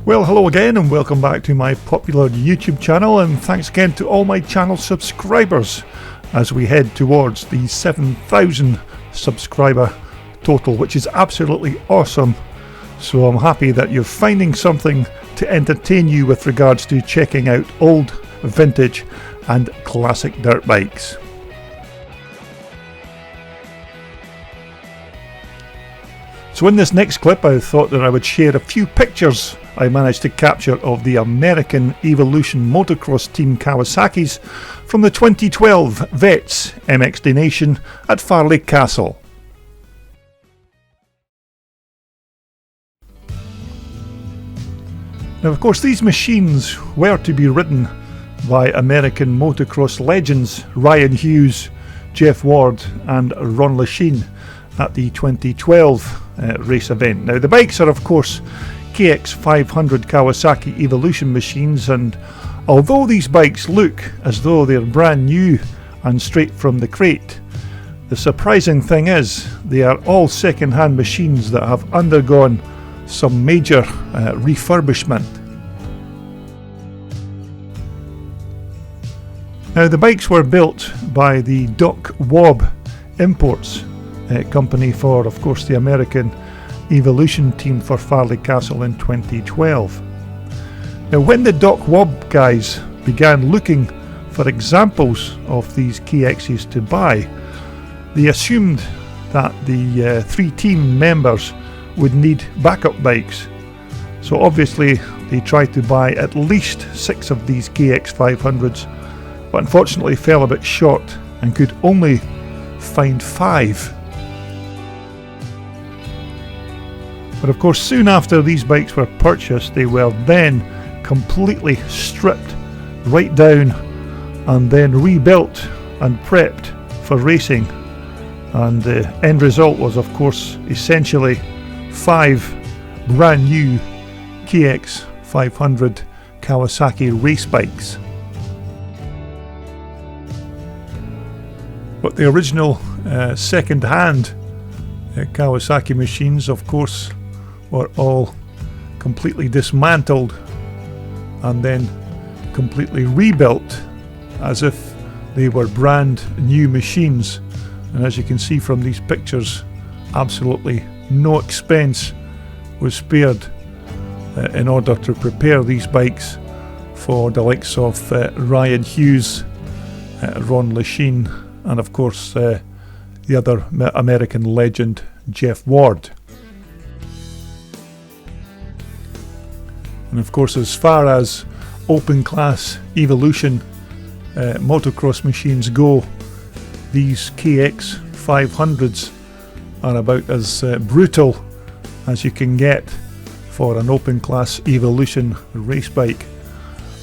Well, hello again and welcome back to my popular YouTube channel, and thanks again to all my channel subscribers as we head towards the 7,000 subscriber total, which is absolutely awesome. So I'm happy that you're finding something to entertain you with regards to checking out old, vintage and classic dirt bikes. So in this next clip I thought that I would share a few pictures I managed to capture of the American Evolution Motocross Team Kawasaki's from the 2012 Vets MXDN at Farleigh Castle. Now of course these machines were to be ridden by American motocross legends Ryan Hughes, Jeff Ward and Ron Lechien at the 2012 race event. Now the bikes are of course KX500 Kawasaki Evolution machines, and although these bikes look as though they're brand new and straight from the crate, the surprising thing is they are all second-hand machines that have undergone some major refurbishment. Now the bikes were built by the Doc Wob Imports company for, of course, the American Evolution team for Farleigh Castle in 2012. Now when the Doc Wob guys began looking for examples of these KXs to buy, they assumed that the three team members would need backup bikes. So obviously they tried to buy at least 6 of these KX500s, but unfortunately fell a bit short and could only find 5. But of course soon after these bikes were purchased, they were then completely stripped right down and then rebuilt and prepped for racing, and the end result was of course essentially 5 brand new KX500 Kawasaki race bikes. But the original second-hand Kawasaki machines of course were all completely dismantled and then completely rebuilt as if they were brand new machines. And as you can see from these pictures, absolutely no expense was spared in order to prepare these bikes for the likes of Ryan Hughes, Ron Lechien and of course the other American legend Jeff Ward. And of course, as far as open class Evolution motocross machines go, these KX500s are about as brutal as you can get for an open class Evolution race bike.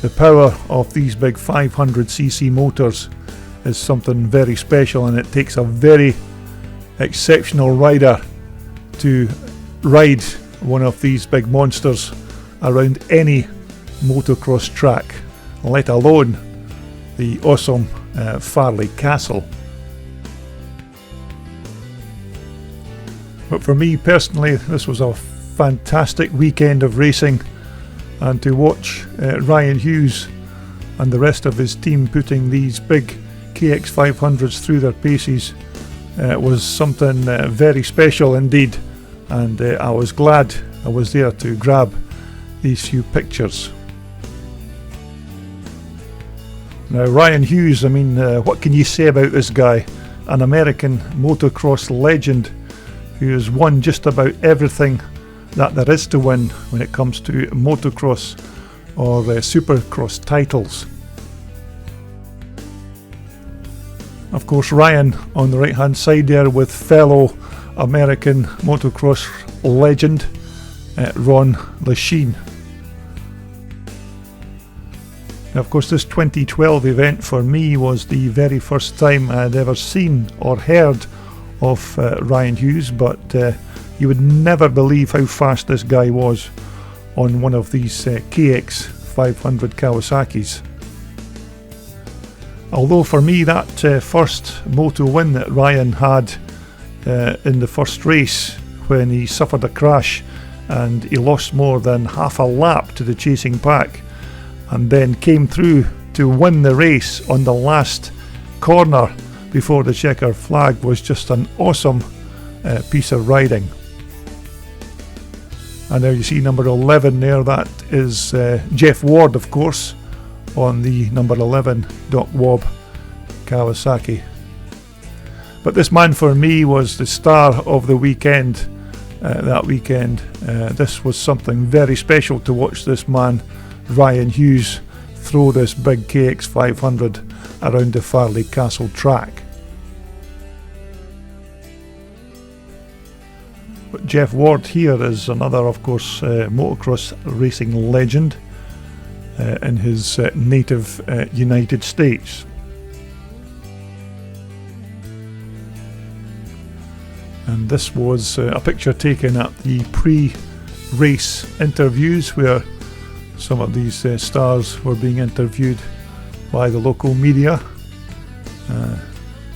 The power of these big 500cc motors is something very special, and it takes a very exceptional rider to ride one of these big monsters around any motocross track, let alone the awesome Farleigh Castle. But for me personally, this was a fantastic weekend of racing, and to watch Ryan Hughes and the rest of his team putting these big KX500s through their paces was something very special indeed, and I was glad I was there to grab these few pictures. Now Ryan Hughes, I mean, what can you say about this guy? An American motocross legend who has won just about everything that there is to win when it comes to motocross or supercross titles. Of course Ryan on the right hand side there with fellow American motocross legend Ron Lechien. Now of course this 2012 event for me was the very first time I had ever seen or heard of Ryan Hughes, but you would never believe how fast this guy was on one of these KX500 Kawasaki's. Although for me that first moto win that Ryan had in the first race when he suffered a crash and he lost more than half a lap to the chasing pack, and then came through to win the race on the last corner before the checker flag. Was just an awesome piece of riding. And there you see number 11 there, that is Jeff Ward, of course, on the number 11 Doc Wob Kawasaki. But this man for me was the star of the weekend. That weekend, this was something very special to watch this man, Ryan Hughes, throw this big KX500 around the Farleigh Castle track. But Jeff Ward here is another, of course, motocross racing legend in his native United States. And this was a picture taken at the pre-race interviews, where some of these stars were being interviewed by the local media.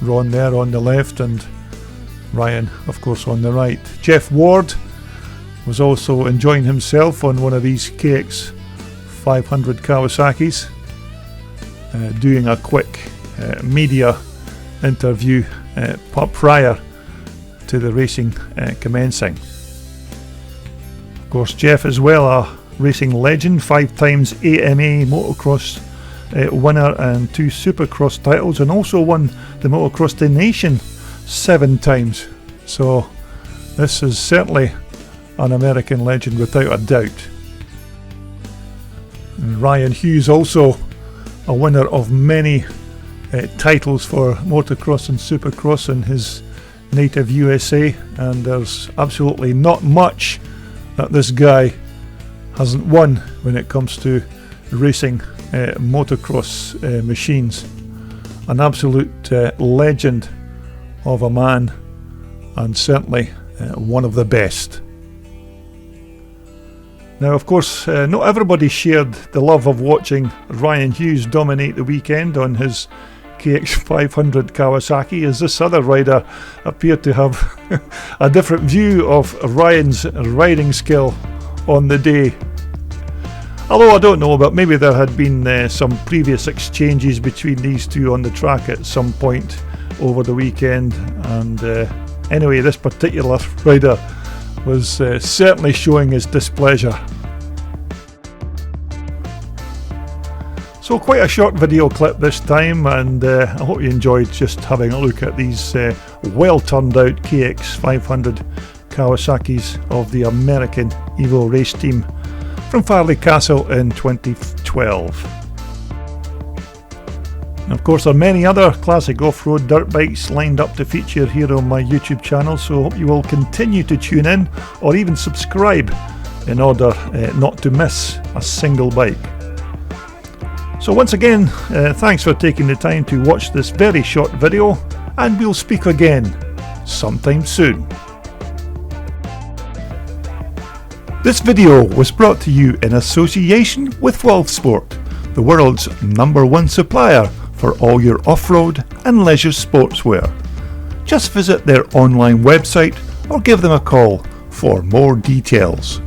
Ron there on the left and Ryan, of course, on the right. Jeff Ward was also enjoying himself on one of these KX500 Kawasaki's, doing a quick media interview prior to the racing commencing. Of course, Jeff as well, a racing legend, 5 times AMA motocross winner and 2 supercross titles, and also won the Motocross the Nation 7 times. So this is certainly an American legend without a doubt. And Ryan Hughes, also a winner of many titles for motocross and supercross in his native USA, and there's absolutely not much that this guy hasn't won when it comes to racing motocross machines. An absolute legend of a man, and certainly one of the best. Now, of course, not everybody shared the love of watching Ryan Hughes dominate the weekend on his KX500 Kawasaki, as this other rider appeared to have a different view of Ryan's riding skill on the day. Although I don't know, but maybe there had been some previous exchanges between these two on the track at some point over the weekend, and anyway, this particular rider was certainly showing his displeasure. So quite a short video clip this time, and I hope you enjoyed just having a look at these well turned out KX500 Kawasaki's of the American Evo race team from Farleigh Castle in 2012. And of course, there are many other classic off-road dirt bikes lined up to feature here on my YouTube channel, so I hope you will continue to tune in or even subscribe in order not to miss a single bike. So once again, thanks for taking the time to watch this very short video, and we'll speak again sometime soon. This video was brought to you in association with Wolfsport, the world's #1 supplier for all your off-road and leisure sportswear. Just visit their online website or give them a call for more details.